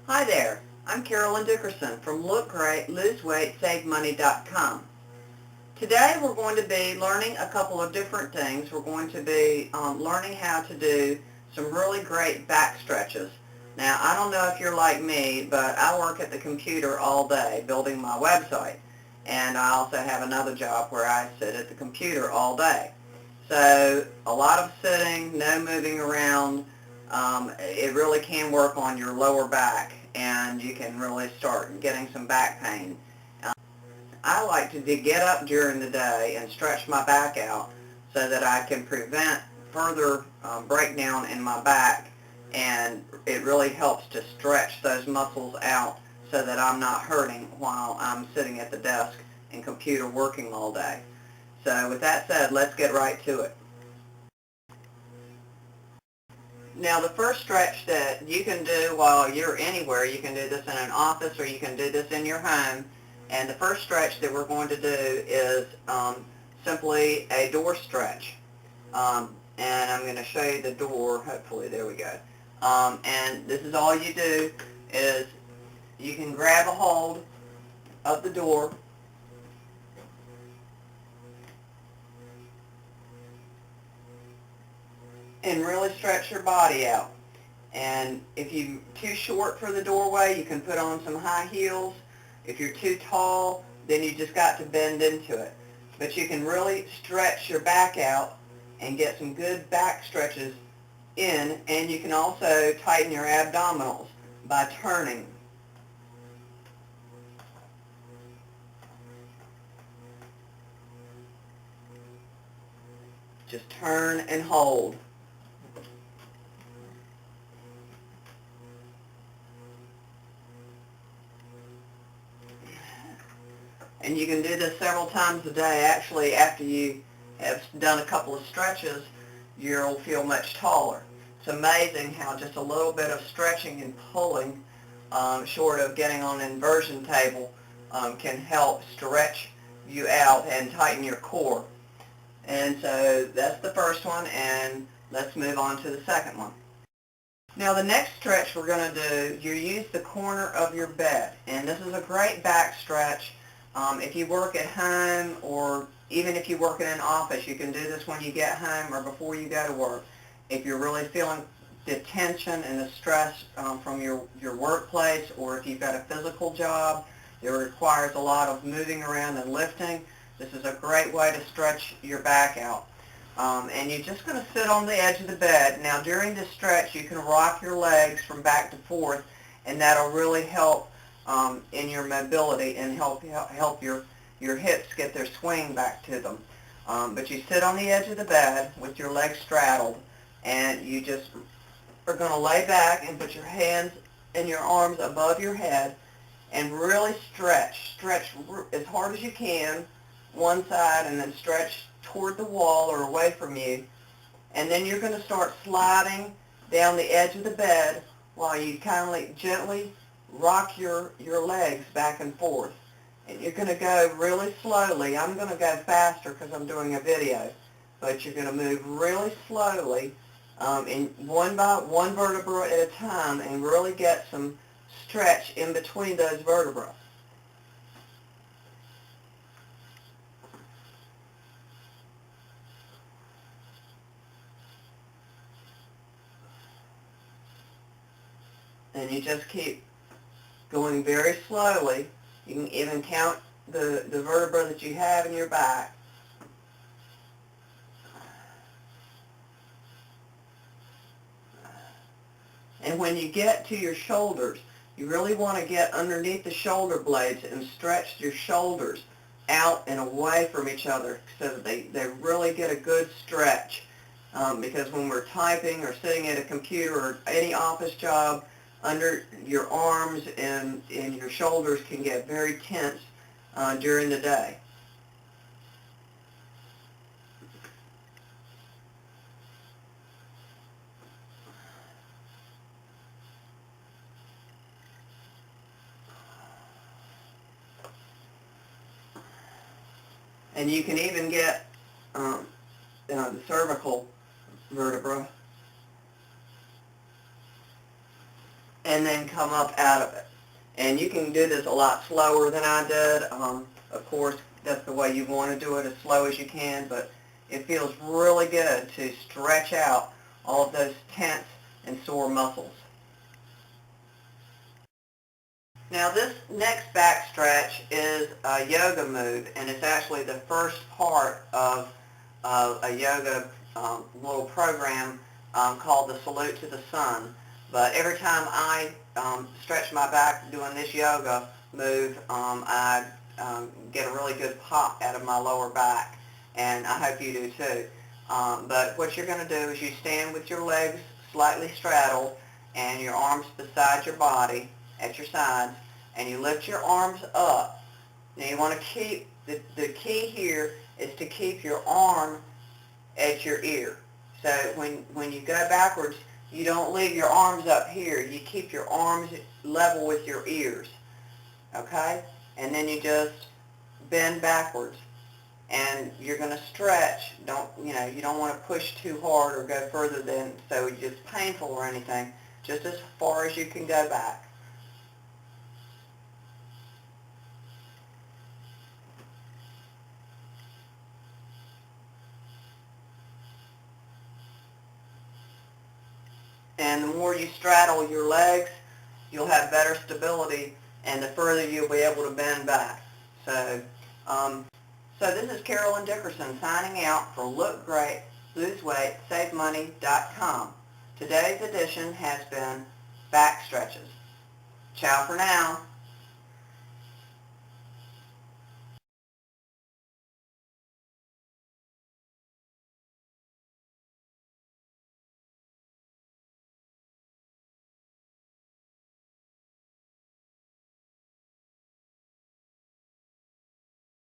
Hi there, I'm Carolyn Dickerson from Look Great, Lose Weight, Save Money.com. Today we're going to be learning a couple of different things. We're going to be learning how to do some really great back stretches. Now, I don't know if you're like me, but I work at the computer all day building my website. And I also have another job where I sit at the computer all day. So a lot of sitting, no moving around. It really can work on your lower back, and you can really start getting some back pain. I like to get up during the day and stretch my back out so that I can prevent further breakdown in my back, and it really helps to stretch those muscles out so that I'm not hurting while I'm sitting at the desk and computer working all day. So with that said, let's get right to it. Now, the first stretch that you can do while you're anywhere, you can do this in an office or you can do this in your home. And the first stretch that we're going to do is simply a door stretch. And I'm going to show you the door, hopefully, there we go. And this is all you do is you can grab a hold of the door and really stretch your body out. And if you're too short for the doorway, you can put on some high heels. If you're too tall, then you just got to bend into it. But you can really stretch your back out and get some good back stretches in, and you can also tighten your abdominals by turning. Just turn and hold. And you can do this several times a day. Actually, after you have done a couple of stretches, you'll feel much taller. It's amazing how just a little bit of stretching and pulling, short of getting on an inversion table, can help stretch you out and tighten your core. And so that's the first one, and let's move on to the second one. Now, the next stretch we're going to do, you use the corner of your bed, and this is a great back stretch. If you work at home, or even if you work in an office, you can do this when you get home or before you go to work. If you're really feeling the tension and the stress from your workplace, or if you've got a physical job that requires a lot of moving around and lifting, this is a great way to stretch your back out. And you're just going to sit on the edge of the bed. Now, during this stretch, you can rock your legs from back to forth, and that'll really help in your mobility and help your hips get their swing back to them. But you sit on the edge of the bed with your legs straddled, and you just are going to lay back and put your hands and your arms above your head and really stretch as hard as you can one side, and then stretch toward the wall or away from you. And then you're going to start sliding down the edge of the bed while you gently rock your legs back and forth. And you're going to go really slowly. I'm going to go faster because I'm doing a video. But you're going to move really slowly, in one vertebra at a time, and really get some stretch in between those vertebrae. And you just keep going very slowly. You can even count the vertebra that you have in your back. And when you get to your shoulders, you really want to get underneath the shoulder blades and stretch your shoulders out and away from each other so that they really get a good stretch. Because when we're typing or sitting at a computer or any office job, under your arms and your shoulders can get very tense during the day. And you can even get the cervical vertebra and then come up out of it. And you can do this a lot slower than I did. Of course, that's the way you want to do it, as slow as you can, but it feels really good to stretch out all of those tense and sore muscles. Now this next back stretch is a yoga move, and it's actually the first part of a yoga little program called the Salute to the Sun. But every time I stretch my back doing this yoga move, I get a really good pop out of my lower back, and I hope you do too. But what you're going to do is you stand with your legs slightly straddled and your arms beside your body at your sides, and you lift your arms up. Now you want to keep, the key here is to keep your arm at your ear. So when you go backwards, you don't leave your arms up here. You keep your arms level with your ears, okay? And then you just bend backwards, and you're going to stretch. You don't want to push too hard or go further than so it's just painful or anything. Just as far as you can go back. And the more you straddle your legs, you'll have better stability, and the further you'll be able to bend back. So, this is Carolyn Dickerson signing out for Look Great, Lose Weight, SaveMoney.com. Today's edition has been back stretches. Ciao for now.